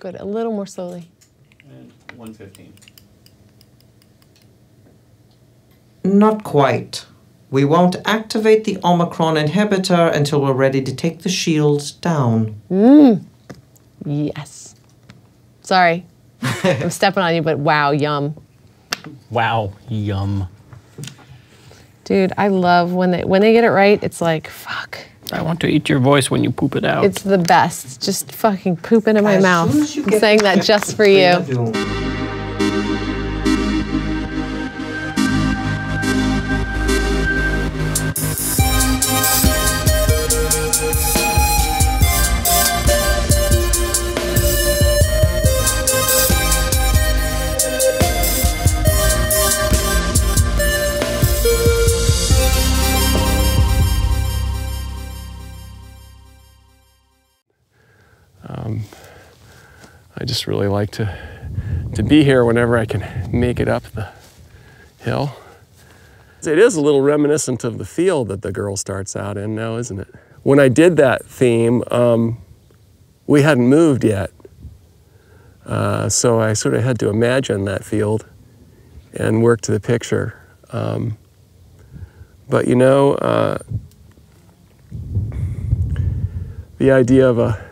Good, a little more slowly. And 115. Not quite. We won't activate the Omicron inhibitor until we're ready to take the shields down. Yes. Sorry. I'm stepping on you, but wow, yum. Wow, yum. Dude, I love when they get it right, it's like, fuck. I want to eat your voice when you poop it out. It's the best. Just fucking poop into my mouth. I'm saying that just for you. I just really like to be here whenever I can make it up the hill. It is a little reminiscent of the field that the girl starts out in now, isn't it? When I did that theme, we hadn't moved yet. So I sort of had to imagine that field and work to the picture. But you know, the idea of a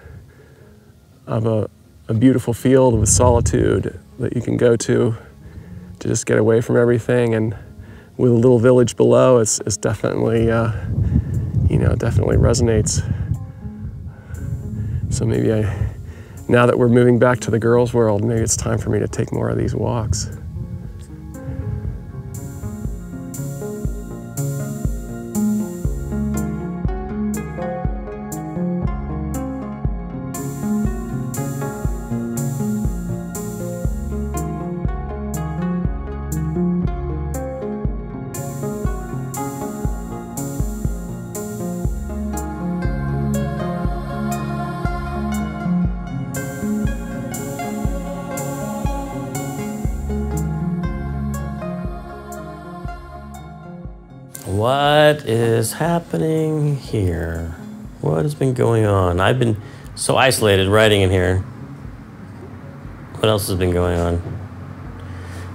beautiful field with solitude that you can go to just get away from everything, and with a little village below, it's definitely, you know, definitely resonates. So maybe now that we're moving back to the girls' world, maybe it's time for me to take more of these walks. What is happening here? What has been going on? I've been so isolated writing in here. What else has been going on?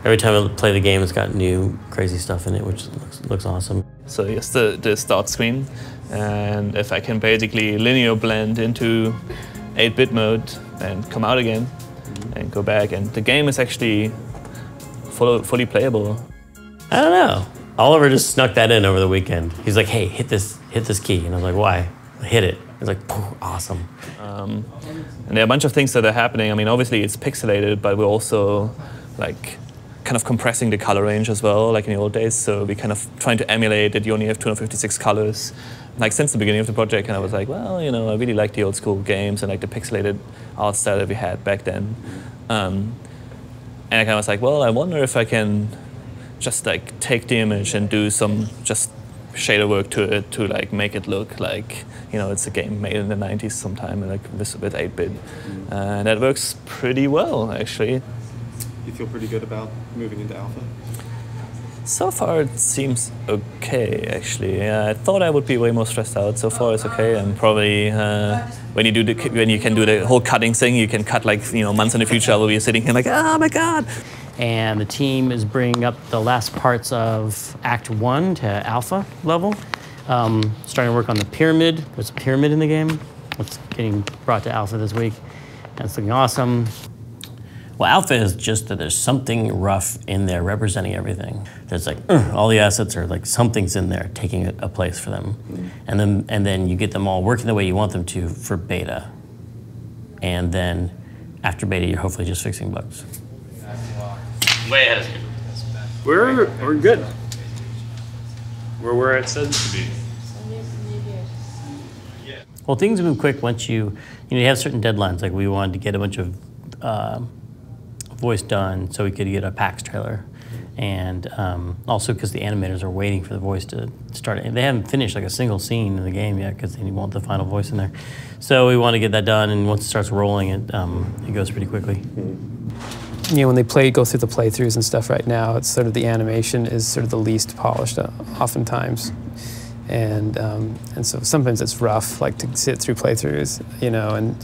Every time I play the game, it's got new crazy stuff in it, which looks awesome. So here's the start screen, and if I can basically linear blend into 8-bit mode and come out again and go back, and the game is actually fully playable. I don't know. Oliver just snuck that in over the weekend. He's like, hey, hit this key. And I was like, why? I hit it. He's like, awesome. And there are a bunch of things that are happening. I mean, obviously it's pixelated, but we're also like kind of compressing the color range as well, like in the old days. So we're kind of trying to emulate that you only have 256 colors. Like since the beginning of the project, and I was like, well, you know, I really like the old school games and like the pixelated art style that we had back then. And I kind of was like, well, I wonder if I can just like take the image and do some just shader work to it to like make it look like, you know, it's a game made in the 90s sometime, like with 8-bit. And that works pretty well, actually. You feel pretty good about moving into alpha? So far it seems okay, actually. Yeah, I thought I would be way more stressed out. So far it's okay, and probably when you can do the whole cutting thing, you can cut like, you know, months in the future. I will be sitting here like, oh my god. And the team is bringing up the last parts of Act 1 to alpha level. Starting to work on the pyramid. There's a pyramid in the game. It's getting brought to alpha this week. And it's looking awesome. Well, alpha is just that there's something rough in there representing everything. There's like, all the assets are like, something's in there taking a place for them. And then you get them all working the way you want them to for beta. And then after beta, you're hopefully just fixing bugs. Way ahead of schedule. We're good. We're where it says to be. Well, things move quick once you have certain deadlines. Like we wanted to get a bunch of voice done so we could get a PAX trailer. And also because the animators are waiting for the voice to start. They haven't finished like a single scene in the game yet because they want the final voice in there. So we want to get that done, and once it starts rolling, it goes pretty quickly. You know, when they go through the playthroughs and stuff right now, it's sort of the animation is sort of the least polished oftentimes. And so sometimes it's rough, like to sit through playthroughs, you know, and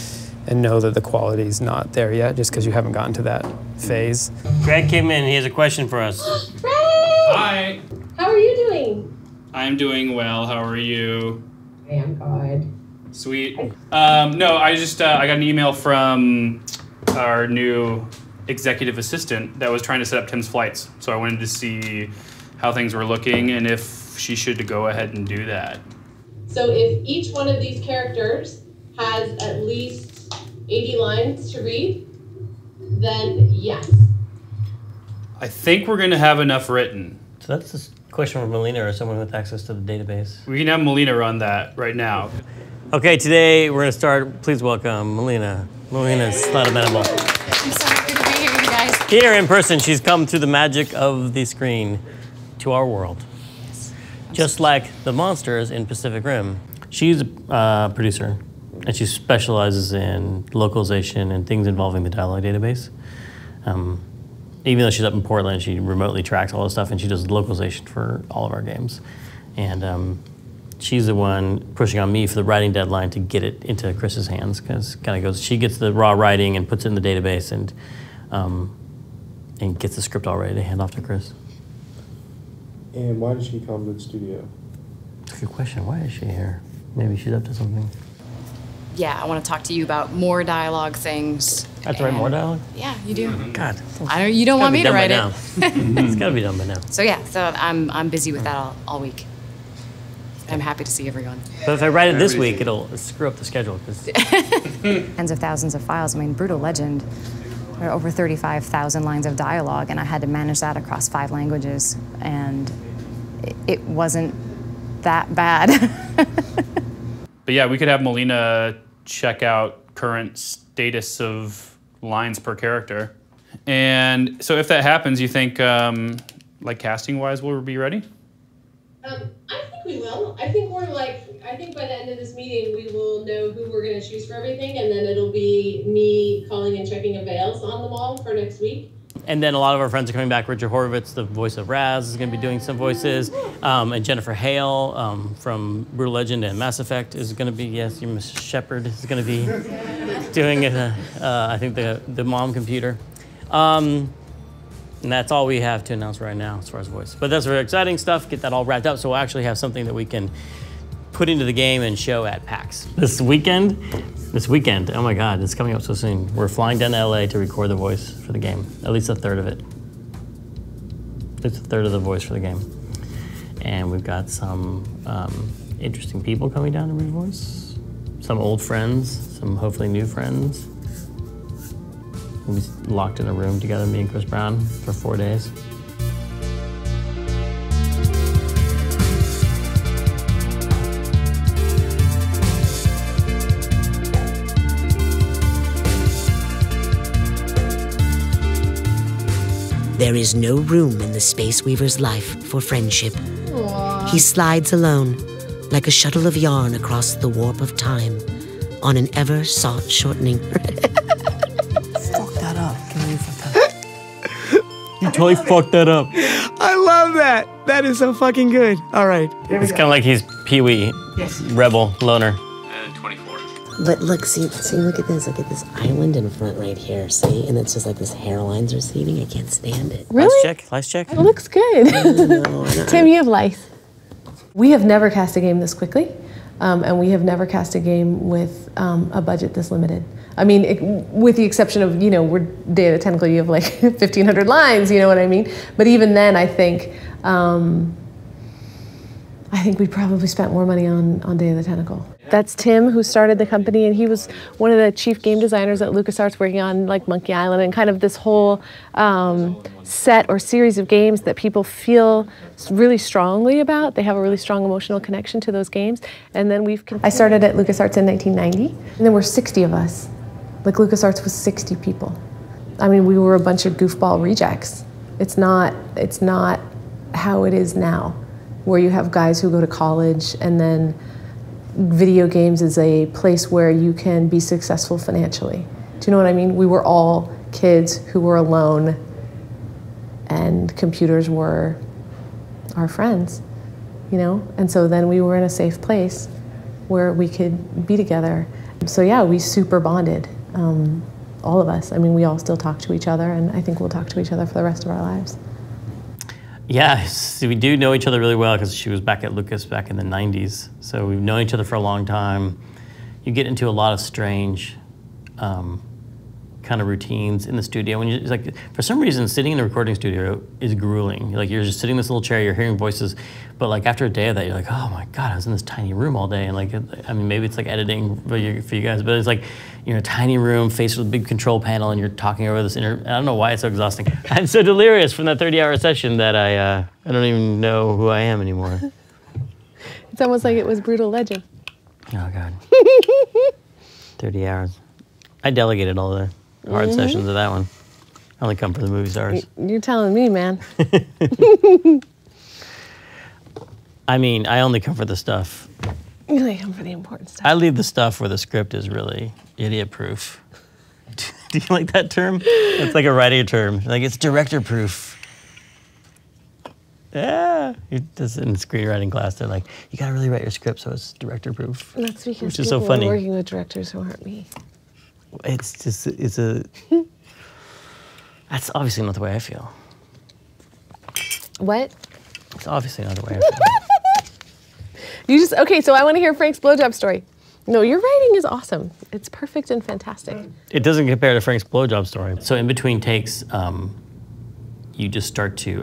and know that the quality's not there yet just because you haven't gotten to that phase. Greg came in. He has a question for us. Ray! Hi. How are you doing? I'm doing well. How are you? I am good. Sweet. No, I got an email from our new executive assistant that was trying to set up Tim's flights. So I wanted to see how things were looking and if she should go ahead and do that. So if each one of these characters has at least 80 lines to read, then yes. I think we're going to have enough written. So that's a question for Melina or someone with access to the database. We can have Melina run that right now. Okay, today we're going to start. Please welcome Melina. Melina's not amenable. I'm so happy to be here, you guys. Here in person, she's come through the magic of the screen to our world. Yes. Just like the monsters in Pacific Rim. She's a producer, and she specializes in localization and things involving the dialogue database. Even though she's up in Portland, she remotely tracks all this stuff, and she does localization for all of our games. And she's the one pushing on me for the writing deadline to get it into Chris's hands, because she gets the raw writing and puts it in the database and gets the script all ready to hand off to Chris. And why did she come to the studio? That's a good question. Why is she here? Maybe she's up to something. Yeah, I want to talk to you about more dialogue things. I have to write more dialogue? Yeah, you do. God. You don't want me to write it. It's got to be done by now. So yeah, I'm busy with that all week. I'm happy to see everyone. But if I write it this week, it'll screw up the schedule. Tens of thousands of files. I mean, Brutal Legend, there are over 35,000 lines of dialogue, and I had to manage that across 5 languages, and it wasn't that bad. But yeah, we could have Melina check out current status of lines per character. And so if that happens, you think, like casting-wise, we'll be ready? I think we will. I think by the end of this meeting, we will know who we're going to choose for everything, and then it'll be me calling and checking avails on them all for next week. And then a lot of our friends are coming back. Richard Horvitz, the voice of Raz, is going to be doing some voices. And Jennifer Hale from Brutal Legend and Mass Effect is going to be, yes, your Miss Shepard is going to be doing, I think, the mom computer. And that's all we have to announce right now as far as voice. But that's very exciting stuff. Get that all wrapped up so we'll actually have something that we can put into the game and show at PAX. This weekend, oh my God, it's coming up so soon. We're flying down to LA to record the voice for the game. At least a third of it. It's a third of the voice for the game. And we've got some interesting people coming down to read voice. Some old friends, some hopefully new friends. We'll be locked in a room together, me and Chris Brown, for 4 days. There is no room in the Space Weaver's life for friendship. Aww. He slides alone, like a shuttle of yarn across the warp of time, on an ever-sought shortening. Fuck that up. Can you fuck that up? You totally fucked that up. I love that. That is so fucking good. All right. It's kind of like he's Pee-wee, rebel, loner. 24. But look, see, look at this. Look at this island in front right here, see? And it's just like this hairline's receding. I can't stand it. Really? Lice check. It looks good. No. Tim, you have lice. We have never cast a game this quickly, and we have never cast a game with a budget this limited. I mean, with the exception of, we're Day of the Tentacle, you have like 1,500 lines, you know what I mean? But even then, I think we probably spent more money on Day of the Tentacle. That's Tim, who started the company, and he was one of the chief game designers at LucasArts, working on like Monkey Island and kind of this whole set or series of games that people feel really strongly about. They have a really strong emotional connection to those games. And then I started at LucasArts in 1990, and there were 60 of us. Like LucasArts was 60 people. I mean, we were a bunch of goofball rejects. It's not how it is now, where you have guys who go to college, and then video games is a place where you can be successful financially. Do you know what I mean? We were all kids who were alone, and computers were our friends, And so then we were in a safe place where we could be together. So yeah, we super bonded. all of us. I mean, we all still talk to each other, and I think we'll talk to each other for the rest of our lives. Yeah, so we do know each other really well because she was back at Lucas back in the 90s. So we've known each other for a long time. You get into a lot of strange kind of routines in the studio. When it's like, for some reason, sitting in a recording studio is grueling. Like, you're just sitting in this little chair, you're hearing voices, but like after a day of that, you're like, oh my God, I was in this tiny room all day. And like, I mean, maybe it's like editing for you guys, but it's like, you're in a tiny room faced with a big control panel and you're talking over this I don't know why it's so exhausting. I'm so delirious from that 30-hour session that I don't even know who I am anymore. It's almost like it was Brutal Legend. Oh God. 30 hours. I delegated all the hard sessions of that one. I only come for the movie stars. You're telling me, man. I mean, I only come for the stuff. You only come for the important stuff. I leave the stuff where the script is really idiot-proof. Do you like that term? It's like a writing term. Like, it's director-proof. Yeah. Just in screenwriting class, they're like, you gotta really write your script so it's director-proof. That's because which is so people funny. are working with directors who aren't me. It's just, that's obviously not the way I feel. What? It's obviously not the way I feel. Okay, so I want to hear Frank's blowjob story. No, your writing is awesome. It's perfect and fantastic. It doesn't compare to Frank's blowjob story. So in between takes, you just start to,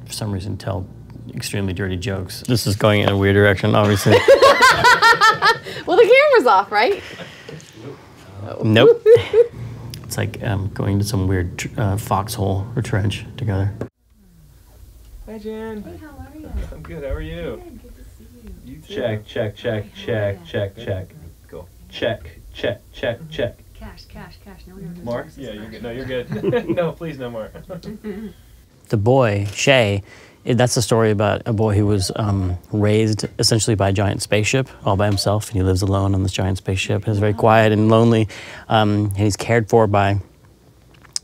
for some reason, tell extremely dirty jokes. This is going in a weird direction, obviously. Well, the camera's off, right? Nope. It's like going to some weird foxhole or trench together. Hi, Jen. Hey, how are you? I'm good. How are you? Good. Good to see you. You check. Go. Check. Cash. No, More? Yeah, you're good. No, you're good. No, please, no more. The boy, Shay, that's a story about a boy who was raised essentially by a giant spaceship all by himself, and he lives alone on this giant spaceship. He's very quiet and lonely, and he's cared for by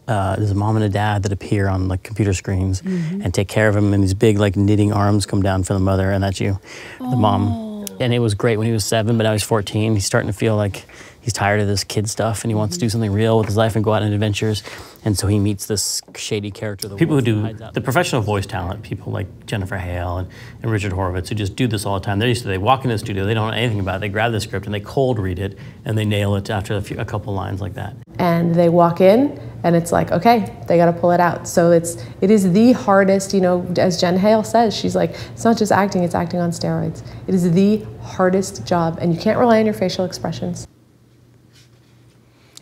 there's a mom and a dad that appear on like computer screens and take care of him, and these big like knitting arms come down from the mother, and that's you, the mom. And it was great when he was 7, but now he's 14. He's starting to feel like he's tired of this kid stuff, and he wants to do something real with his life and go out on adventures. And so he meets this shady character. People who do the professional voice talent, people like Jennifer Hale and Richard Horvitz, who just do this all the time. They walk into the studio, they don't know anything about it. They grab the script and they cold read it, and they nail it after a couple lines like that. And they walk in, and it's like, okay, they got to pull it out. So it is the hardest, you know, as Jen Hale says, she's like, it's not just acting, it's acting on steroids. It is the hardest job, and you can't rely on your facial expressions.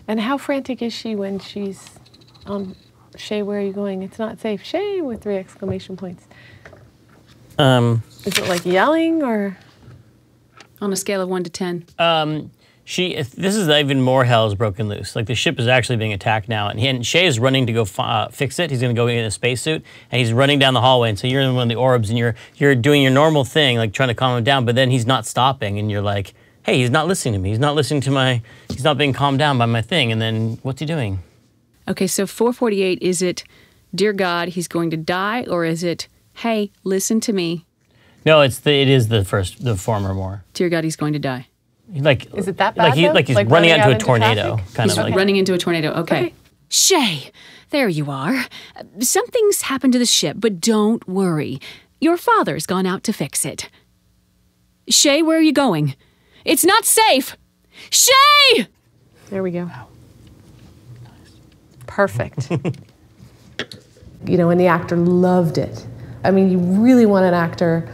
And how frantic is she when she's Shay, where are you going? It's not safe. Shay, with 3 exclamation points. Is it like yelling, or? On a scale of 1 to 10. This is even more hell is broken loose. Like, the ship is actually being attacked now, and Shay is running to go fix it. He's going to go in a spacesuit, and he's running down the hallway. And so you're in one of the orbs, and you're doing your normal thing, like trying to calm him down. But then he's not stopping, and you're like, hey, he's not listening to me. He's not listening to he's not being calmed down by my thing. And then what's he doing? Okay, so 448, is it, dear God, he's going to die, or is it, hey, listen to me? No, it is the former more. Dear God, he's going to die. Like, is it that bad? Like he's running out into a tornado, kind of like. Running into a tornado. Okay. Shay, there you are. Something's happened to the ship, but don't worry. Your father's gone out to fix it. Shay, where are you going? It's not safe. Shay! There we go. Wow. Perfect. You know, and the actor loved it. I mean, you really want an actor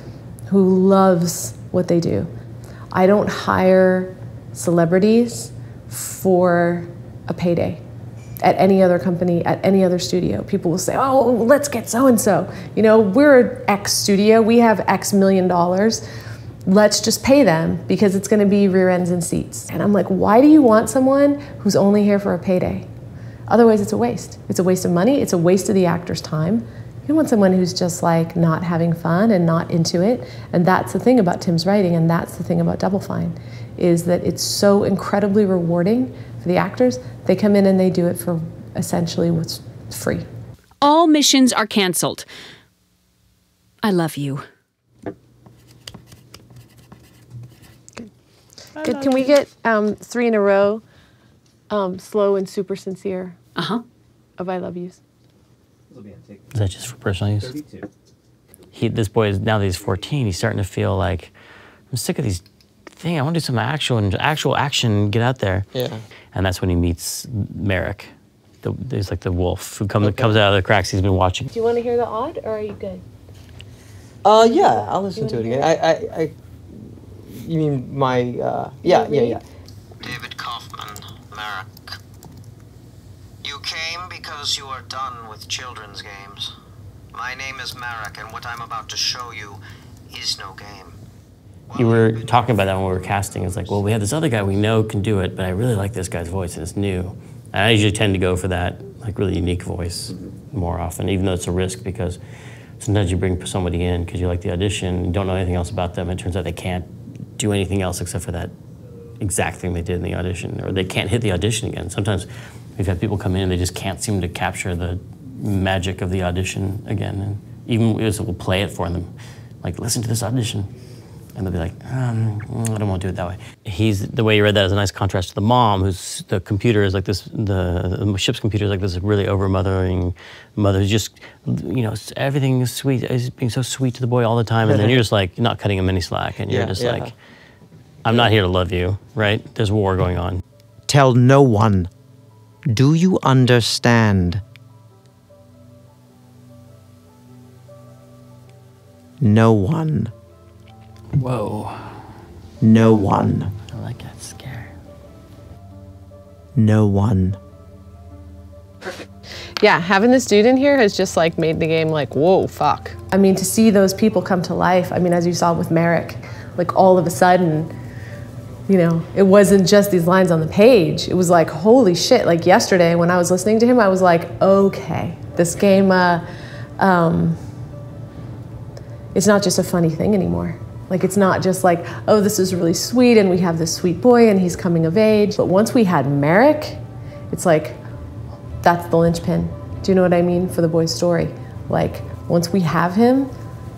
who loves what they do. I don't hire celebrities for a payday at any other company, at any other studio. People will say, oh, let's get so-and-so. You know, we're an X studio, we have X million dollars. Let's just pay them because it's gonna be rear ends and seats. And I'm like, why do you want someone who's only here for a payday? Otherwise, it's a waste. It's a waste of money, it's a waste of the actor's time. You want someone who's just like not having fun and not into it. And that's the thing about Tim's writing, and that's the thing about Double Fine, is that it's so incredibly rewarding for the actors. They come in and they do it for essentially what's free. All missions are canceled. I love you. Good. Can we get 3 in a row Slow and super sincere. Uh-huh. Of I love yous. Is that just for personal use? This boy is, now that he's 14, he's starting to feel like, I'm sick of these things. I want to do some actual action, get out there. Yeah. And that's when he meets Marek. He's like the wolf who comes out of the cracks he's been watching. Do you want to hear the odd, or are you good? Yeah, I'll listen to it again. You mean my, yeah. David Kaufman, MAREK. You came because you are done with children's games. My name is MAREK, and what I'm about to show you is no game. You were talking about that when we were casting. It's like, well, we have this other guy we know can do it, but I really like this guy's voice and it's new. And I usually tend to go for that like really unique voice more often, even though it's a risk because sometimes you bring somebody in because you like the audition, you don't know anything else about them, and it turns out they can't do anything else except for that exact thing they did in the audition, or they can't hit the audition again. Sometimes we've had people come in and they just can't seem to capture the magic of the audition again. And even we'll play it for them, like, listen to this audition. And they'll be like, I don't want to do it that way. The way you read that is a nice contrast to the mom, who's, the computer is like this, the ship's computer is like this really over-mothering mother who's just, you know, everything is sweet, is being so sweet to the boy all the time, and then you're just like, not cutting him any slack, and you're just like, I'm not here to love you, right? There's war going on. Tell no one. Do you understand? No one. Whoa. No one. I like that scare. No one. Yeah, having this dude in here has just like made the game like, whoa, fuck. I mean, to see those people come to life, I mean, as you saw with Marek, like all of a sudden, you know, it wasn't just these lines on the page. It was like, holy shit. Like yesterday when I was listening to him, I was like, okay, this game, it's not just a funny thing anymore. Like, it's not just like, oh, this is really sweet and we have this sweet boy and he's coming of age. But once we had Marek, it's like, that's the linchpin. Do you know what I mean? For the boy's story. Like, once we have him,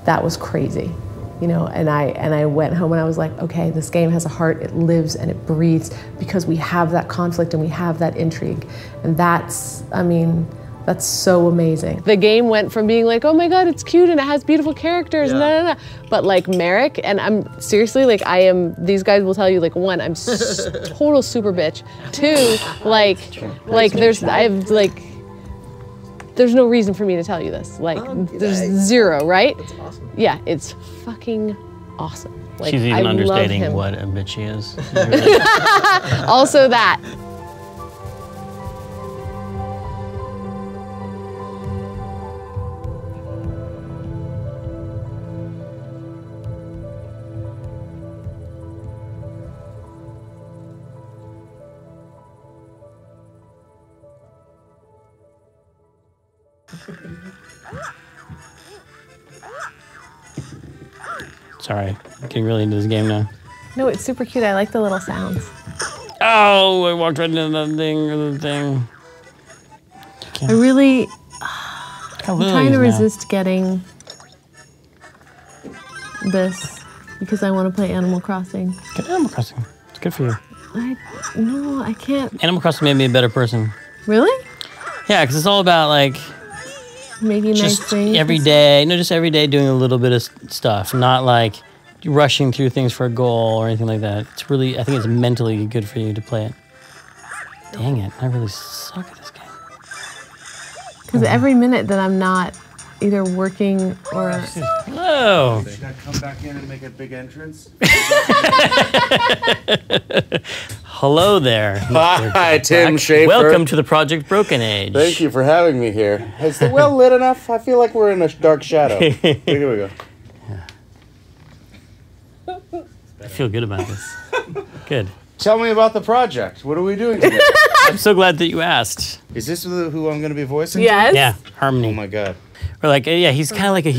that was crazy. You know, and I went home and I was like, okay, this game has a heart, it lives and it breathes because we have that conflict and we have that intrigue. And that's, I mean, that's so amazing. The game went from being like, oh my God, it's cute and it has beautiful characters, but like Marek, and I'm seriously, like these guys will tell you, like, one, I'm total super bitch. Two, there's no reason for me to tell you this. Like, there's zero, right? That's awesome. Yeah, it's fucking awesome. Like, she's even I understating love him. what a bitch she is. Also that. Sorry, getting really into this game now. No, it's super cute. I like the little sounds. Oh, I walked right into that thing. I really, I'm trying to resist getting this because I want to play Animal Crossing. Get Animal Crossing. It's good for you. No, I can't. Animal Crossing made me a better person. Really? Yeah, because it's all about like making nice things. Every day, just every day doing a little bit of stuff, not like rushing through things for a goal or anything like that. It's really, I think it's mentally good for you to play it. Dang it, I really suck at this game. Because every minute that I'm not either working or... Hello! Should I come back in and make a big entrance? Hello there. Hi, Tim Schafer. Welcome to the Project Broken Age. Thank you for having me here. Is the well lit enough? I feel like we're in a dark shadow. Here we go. I feel good about this. Good. Tell me about the project. What are we doing today? I'm so glad that you asked. Is this who I'm going to be voicing? Yes. Yeah, Harmony. Oh my God. Or like, yeah, he's kind of like a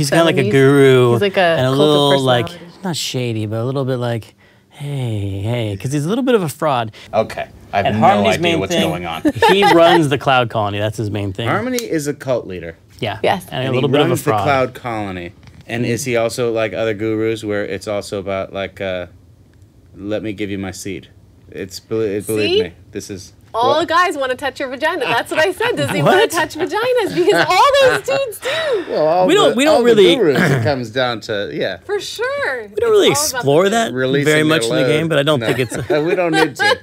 guru. He's like a and a cult little of like, personality. not shady, but a little bit like, hey, because he's a little bit of a fraud. Okay. I have And no Harmony's idea main what's thing, going on. He runs the Cloud Colony. That's his main thing. Harmony is a cult leader. Yeah. Yes. And a little bit of a runs fraud. the Cloud Colony. And is he also like other gurus where it's also about like, let me give you my seed? Believe me, this is... all guys want to touch your vagina. That's what I said. Does he want to touch vaginas? Because all those dudes do. Well, we don't really. It comes down to For sure. We don't really explore that very much in the game, but I don't think it's. We don't need to.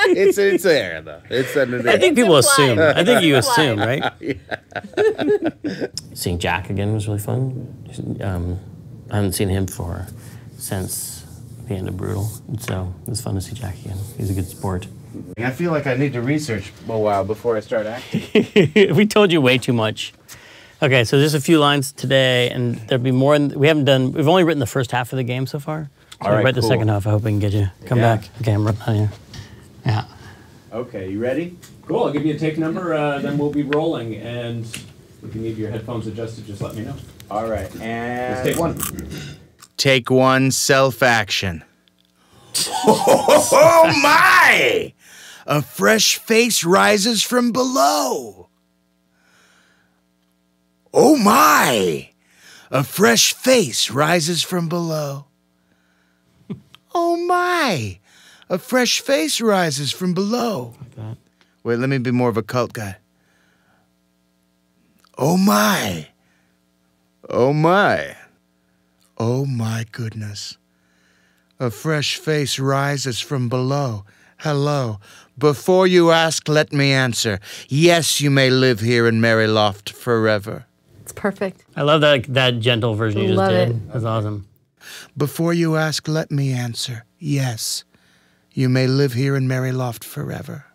It's there though. It's underneath. I think people assume. I think you assume, right? Seeing Jack again was really fun. I haven't seen him since the end of Brutal, so it was fun to see Jack again. He's a good sport. I feel like I need to research a while before I start acting. We told you way too much. Okay, so there's a few lines today, and there'll be more. We've only written the first half of the game so far. So All right, write the cool. second half. I hope we can get you. Come back. Okay, I'm running out of here. Yeah. Okay, you ready? Cool, I'll give you a take number, then we'll be rolling, and if you need your headphones adjusted, just let me know. All right, and... Let's take one. Take one, self-action. Oh my! A fresh face rises from below. Oh my! A fresh face rises from below. Oh my! A fresh face rises from below. Like that. Wait, let me be more of a cult guy. Oh my! Oh my! Oh my goodness. A fresh face rises from below. Hello. Before you ask, let me answer. Yes, you may live here in Maryloft forever. It's perfect. I love that gentle version you just Love did. it. That's awesome. Before you ask, let me answer. Yes, you may live here in Maryloft forever.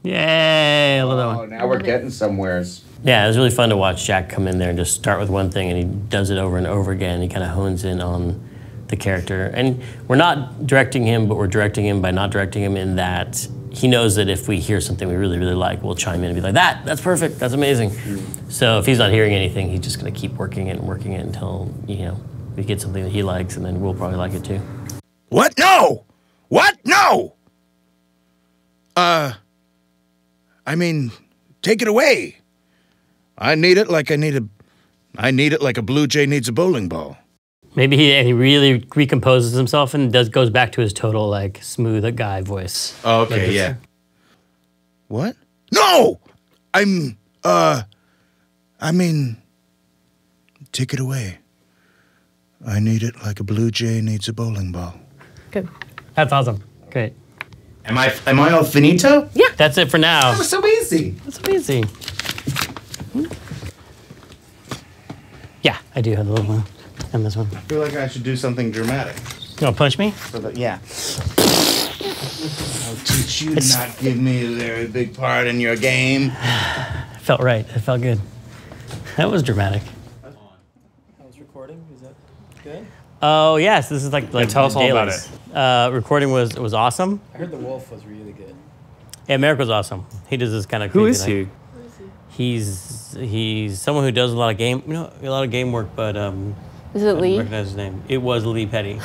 Yay! I love that one. Oh, now we're getting somewheres. Yeah, it was really fun to watch Jack come in there and just start with one thing, and he does it over and over again. He kind of hones in on the character. And we're not directing him, but we're directing him by not directing him in that he knows that if we hear something we really, really like, we'll chime in and be like, that's perfect, that's amazing. So if he's not hearing anything, he's just going to keep working it until, we get something that he likes, and then we'll probably like it too. What? No! What? No! I mean, take it away. I need it like a blue jay needs a bowling ball. Maybe he really recomposes himself and goes back to his total smooth guy voice. Oh, okay, yeah. What? No! I mean, take it away. I need it like a blue jay needs a bowling ball. Good. That's awesome. Great. Am I all finito? Yeah. That's it for now. That was so easy. That's so easy. Yeah, I do have a little one. And this one. I feel like I should do something dramatic. You want to punch me? Yeah. I'll teach you to not give me a very big part in your game. It felt right. It felt good. That was dramatic. I was recording. Is that good? Oh yes, this is like tell us all about it. Recording was awesome. I heard the wolf was really good. Yeah, MAREK was awesome. He does this kind of Who crazy is thing. He's someone who does a lot of game work, but Is it I Lee? don't recognize his name. It was Lee Petty.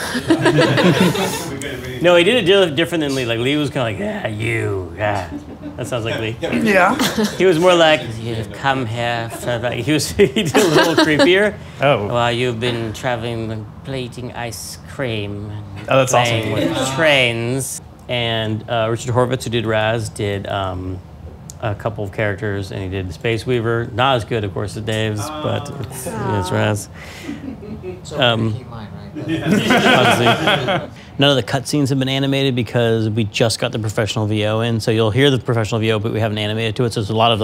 No, he did it different than Lee. Like Lee was kind of yeah. That sounds like Lee. Yeah. He was more like, you've come here for he did a little creepier. Oh. Well, you've been traveling, plating ice cream. Oh, that's playing awesome. with trains. And Richard Horvitz, who did Raz, did a couple of characters, and he did Space Weaver. Not as good, of course, as Dave's, but it's Raz. Obviously. None of the cutscenes have been animated because we just got the professional VO in, so you'll hear the professional VO, but we haven't animated to it, so there's a lot of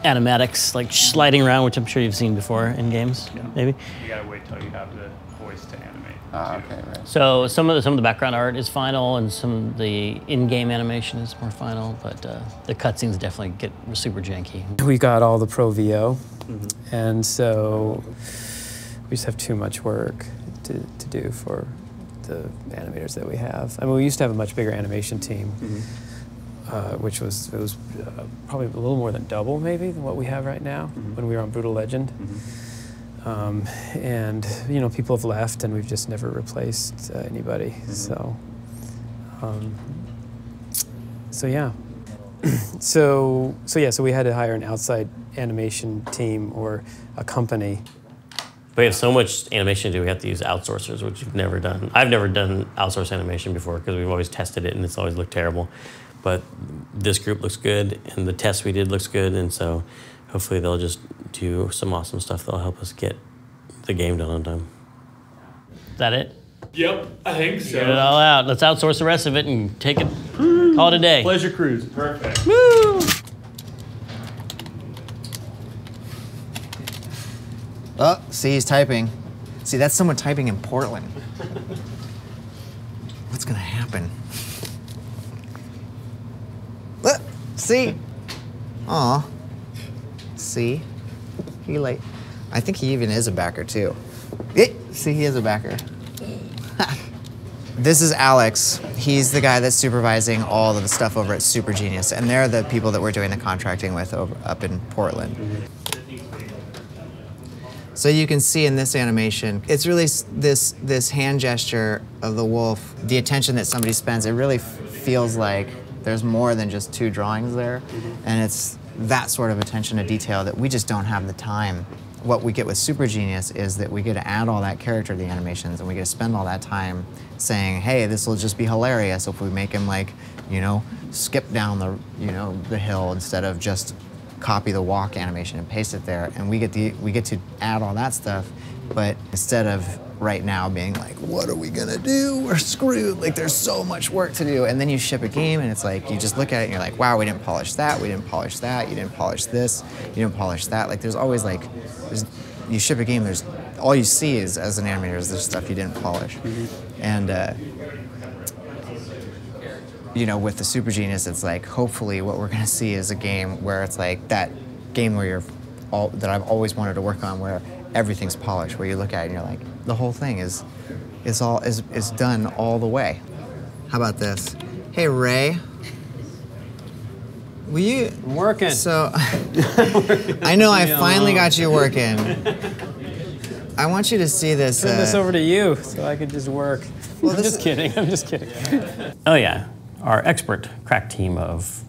animatics, sliding around, which I'm sure you've seen before in games, maybe. You gotta wait till you have the voice to animate. Okay, right. So some of the background art is final, and some of the in-game animation is more final, but the cutscenes definitely get super janky. We got all the Pro VO, and so we just have too much work to do for the animators that we have. I mean, we used to have a much bigger animation team, which was probably a little more than double maybe than what we have right now when we were on Brutal Legend. And people have left, and we've just never replaced anybody. So yeah. So we had to hire an outside animation team or a company. We have so much animation to do, we have to use outsourcers, which we've never done. I've never done outsourced animation before because we've always tested it and it's always looked terrible. but this group looks good, and the test we did looks good, and so hopefully they'll just do some awesome stuff that'll help us get the game done on time. Is that it? Yep, I think so. Get it all out. Let's outsource the rest of it and take it, call it a day. Pleasure cruise. Perfect. Woo! Oh, see, he's typing. See, that's someone typing in Portland. What's gonna happen? See? Aw. See? He like, I think he even is a backer too. See, he is a backer. This is Alex. He's the guy that's supervising all of the stuff over at Super Genius, and they're the people that we're doing the contracting with up in Portland. So you can see in this animation, it's really this hand gesture of the wolf, the attention that somebody spends. It really feels like there's more than just 2 drawings there, and it's that sort of attention to detail that we just don't have the time. What we get with Super Genius is that we get to add all that character to the animations, and we get to spend all that time saying, hey, this will just be hilarious if we make him like, you know, skip down the, you know, the hill instead of just copy the walk animation and paste it there. And we get to add all that stuff, but instead of right now being like, what are we gonna do? We're screwed. Like, there's so much work to do. And then you ship a game and it's like, you just look at it and you're like, wow, we didn't polish that, we didn't polish that, you didn't polish this, you didn't polish that. Like, there's always like, you ship a game, there's, all you see is, as an animator, is there's stuff you didn't polish. And, you know, with the Super Genius, it's like, hopefully what we're gonna see is a game where it's like that game where that I've always wanted to work on, where everything's polished, where you look at it and you're like, the whole thing is done all the way. How about this? Hey, Ray. Will you? I'm working. So, I know I finally got you working. I want you to see this. Turn this over to you so I can just work. Well, I'm just kidding. I'm just kidding. Oh yeah, our expert crack team of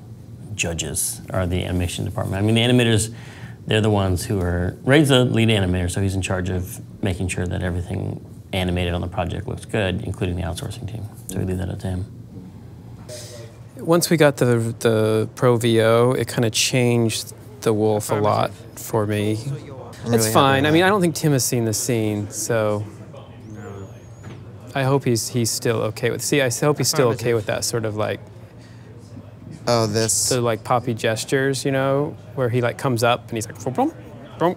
judges are the animation department. I mean, the animators, they're the ones who are, Ray's the lead animator, so he's in charge of making sure that everything animated on the project looks good, including the outsourcing team. So we leave that up to him. Once we got the Pro VO, it kind of changed the wolf a lot for me. It's fine. I mean, I don't think Tim has seen the scene, so I hope he's still okay with. See, I hope he's still okay with that sort of like. Oh, this. The like poppy gestures, you know, where he like comes up and he's like, boom, boom.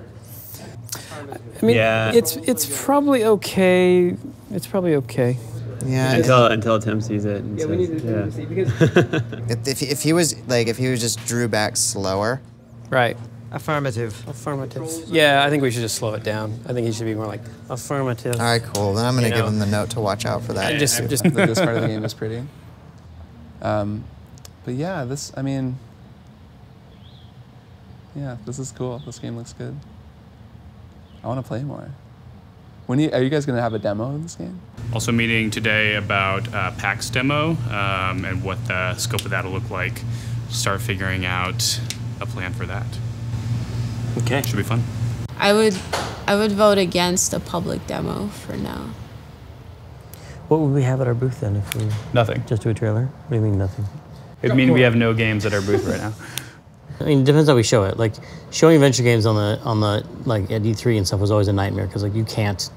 I mean, yeah. It's probably okay. It's probably okay. Yeah. Until Tim sees it. And we need to see because if he was just drew back slower. Right. Affirmative. Affirmative. Yeah, I think we should just slow it down. I think he should be more like affirmative. All right, cool. Then I'm gonna give him the note to watch out for that. Just this part of the game is pretty. But yeah, I mean, yeah, this is cool. This game looks good. I want to play more. Are you guys going to have a demo of this game? Also meeting today about PAX demo and what the scope of that will look like. Start figuring out a plan for that. Okay. Should be fun. I would vote against a public demo for now. What would we have at our booth then if we... Nothing. Just do a trailer? What do you mean nothing? It would mean we have no games at our booth right now. I mean, it depends how we show it. Like, showing adventure games on the like at E3 and stuff was always a nightmare because like you can't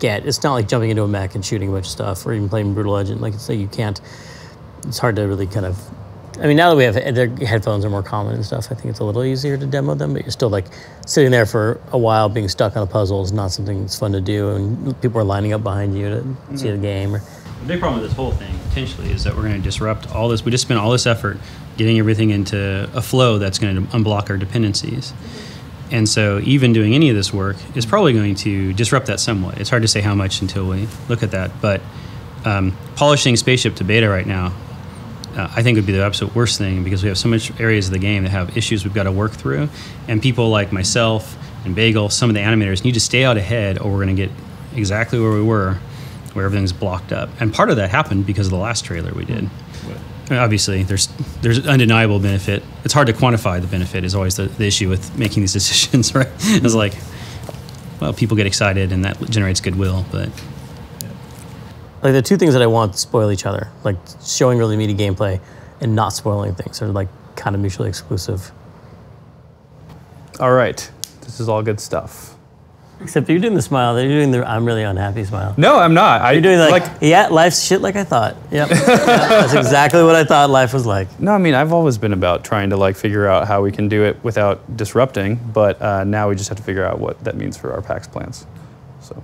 it's not like jumping into a mech and shooting a bunch of stuff or even playing Brutal Legend. Like, it's like you can't, it's hard to really kind of, I mean, now that we have, their headphones are more common and stuff, I think it's a little easier to demo them, but you're still like sitting there for a while being stuck on a puzzle is not something that's fun to do, and people are lining up behind you to see the game. Or, the big problem with this whole thing, potentially, is that we're going to disrupt all this. We just spent all this effort getting everything into a flow that's going to unblock our dependencies. And so even doing any of this work is probably going to disrupt that somewhat. It's hard to say how much until we look at that. But polishing Spaceship to beta right now, I think would be the absolute worst thing, because we have so much areas of the game that have issues we've got to work through. And people like myself and Bagel, some of the animators, need to stay out ahead or we're going to get exactly where we were, where everything's blocked up. And part of that happened because of the last trailer we did. I mean, obviously, there's undeniable benefit. It's hard to quantify the benefit is always the issue with making these decisions, right? It's like, well, people get excited and that generates goodwill, but... Like the two things that I want spoil each other, like showing really meaty gameplay and not spoiling things. They're like kind of mutually exclusive. All right, this is all good stuff. Except you're doing the smile. They're doing the I'm really unhappy smile. No, I'm not. You're doing yeah, life's shit like I thought. Yep. Yep. That's exactly what I thought life was like. No, I mean, I've always been about trying to like figure out how we can do it without disrupting, but now we just have to figure out what that means for our PAX plans. So.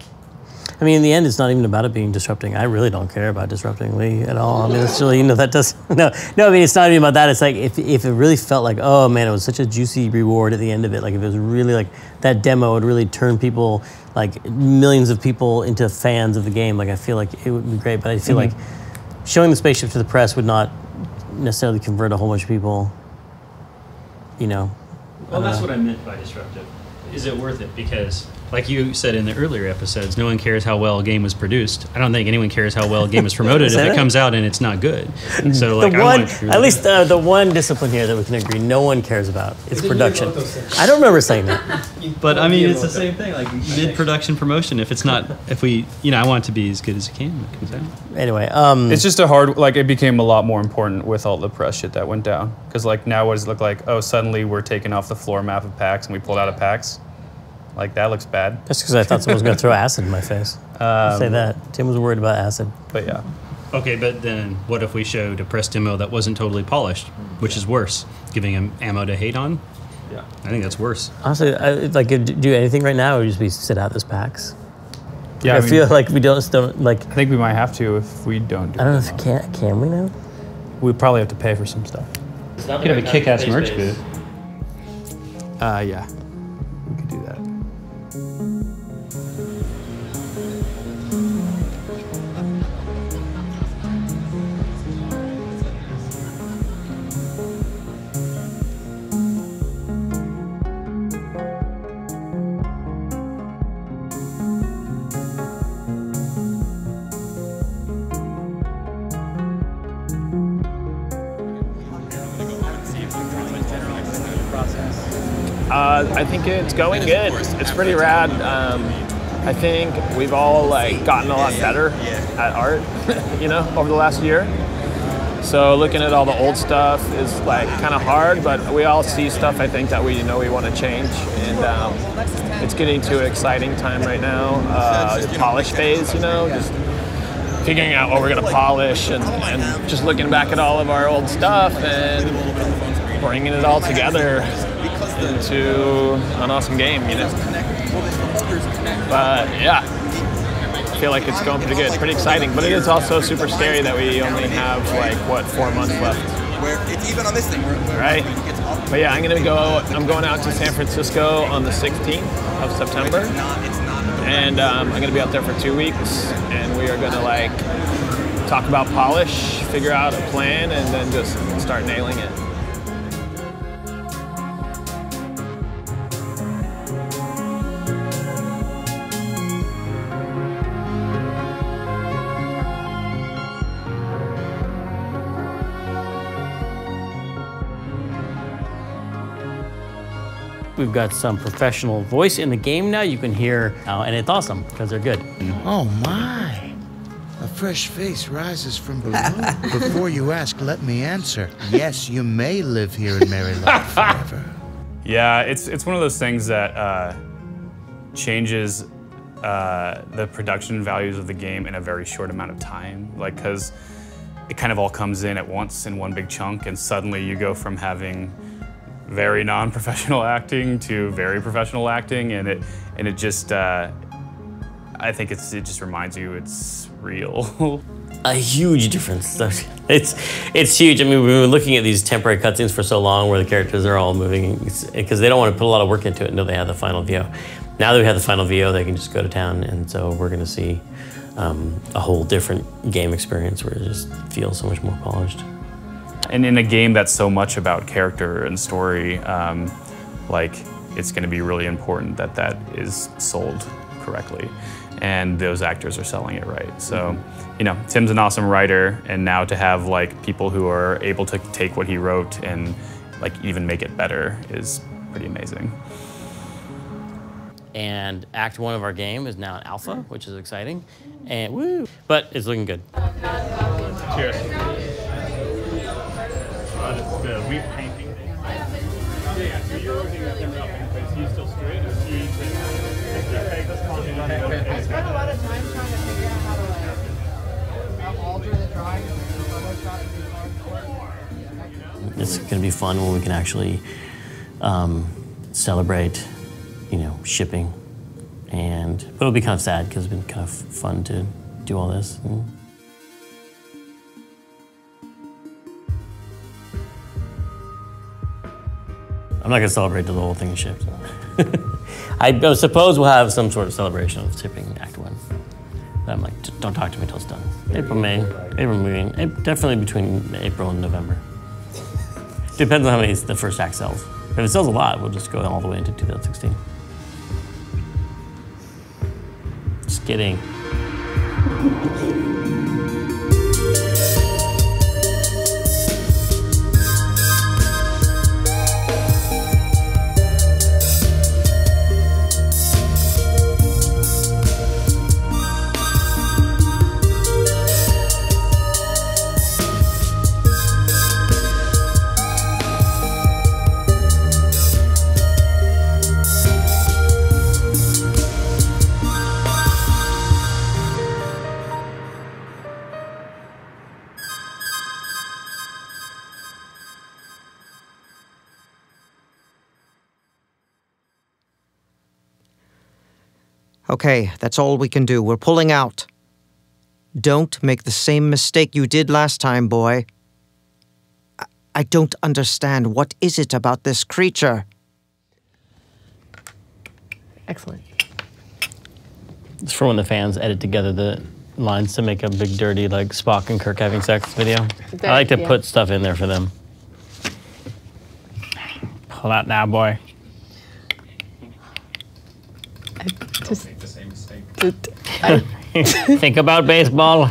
I mean, in the end, it's not even about it being disrupting. I really don't care about disrupting Lee at all. I mean, it's really, that does, no, I mean, it's not even about that. It's like, if it really felt like, oh man, it was such a juicy reward at the end of it. Like if it was really like, that demo would really turn people, like millions of people into fans of the game. Like I feel like it would be great, but I feel like showing the spaceship to the press would not necessarily convert a whole bunch of people, you know. Well, that's what I meant by disruptive. Is it worth it? Because, like you said in the earlier episodes, no one cares how well a game was produced. I don't think anyone cares how well a game is promoted if it comes out and it's not good. So, like, at least the one discipline here that we can agree no one cares about is production. I don't remember saying that. But I mean, it's the same thing. Like mid-production promotion. If it's not, if we, I want it to be as good as it can when it comes out. Anyway, it's just a hard. Like it became a lot more important with all the press shit that went down. Because like now, what does it look like? Oh, suddenly we're taking off the floor map of PAX and we pulled out of PAX. Like, that looks bad. Just because I thought someone was going to throw acid in my face. Say that. Tim was worried about acid. But yeah. Okay, but then what if we showed a press demo that wasn't totally polished, which is worse? Giving him ammo to hate on? Yeah. I think that's worse. Honestly, like, do anything right now, or just be sit out this PAX? Yeah, I feel like we don't, like... I think we might have to if we don't do it. I don't know if can we now? We probably have to pay for some stuff. You could have a kick-ass merch booth. Yeah. We could do that. I think it's going good. It's pretty rad. I think we've all like gotten a lot better at art, over the last year. So looking at all the old stuff is like kind of hard, but we all see stuff I think that we want to change, and it's getting to an exciting time right now. The polish phase, just figuring out what we're gonna polish and just looking back at all of our old stuff and bringing it all together into an awesome game, But yeah, I feel like it's going pretty good, pretty exciting. But it is also super scary that we only have 4 months left. It's even on this thing, right? But yeah, I'm going out to San Francisco on the 16th of September, and I'm gonna be out there for 2 weeks, and we are gonna talk about polish, figure out a plan, and then just start nailing it. We've got some professional voice in the game now. You can hear, and it's awesome because they're good. Oh my! A fresh face rises from below. Before you ask, let me answer. Yes, you may live here in merry life forever. Yeah, it's one of those things that changes the production values of the game in a very short amount of time. Because it kind of all comes in at once in one big chunk, and suddenly you go from having very non-professional acting to very professional acting, and it just I think it just reminds you it's real. A huge difference. It's huge. I mean, we were looking at these temporary cutscenes for so long where the characters are all moving because they don't want to put a lot of work into it until they have the final VO. Now that we have the final VO, they can just go to town, and so we're going to see a whole different game experience where it just feels so much more polished. And in a game that's so much about character and story, it's going to be really important that that is sold correctly, and those actors are selling it right. So, Tim's an awesome writer, and now to have people who are able to take what he wrote and even make it better is pretty amazing. And Act 1 of our game is now in alpha, which is exciting, and woo! But it's looking good. Cheers. the repainting thing. Yeah, so you're working with him up because he's still straight, or he I spent a lot of time trying to figure out how to alter the drawings in Photoshop and do hardcore. It's going to be fun when we can actually celebrate, you know, shipping. But it'll be kind of sad because it's been kind of fun to do all this. I'm not going to celebrate till the whole thing is shipped. I suppose we'll have some sort of celebration of shipping Act 1. But I'm like, don't talk to me till it's done. April, May, definitely between April and November. Depends on how many the first act sells. If it sells a lot, we'll just go all the way into 2016. Just kidding. Okay, that's all we can do. We're pulling out. Don't make the same mistake you did last time, boy. I don't understand. What is it about this creature? Excellent. It's for when the fans edit together the lines to make a big dirty like Spock and Kirk having sex video. I like to put stuff in there for them. Pull out now, boy. Think about baseball.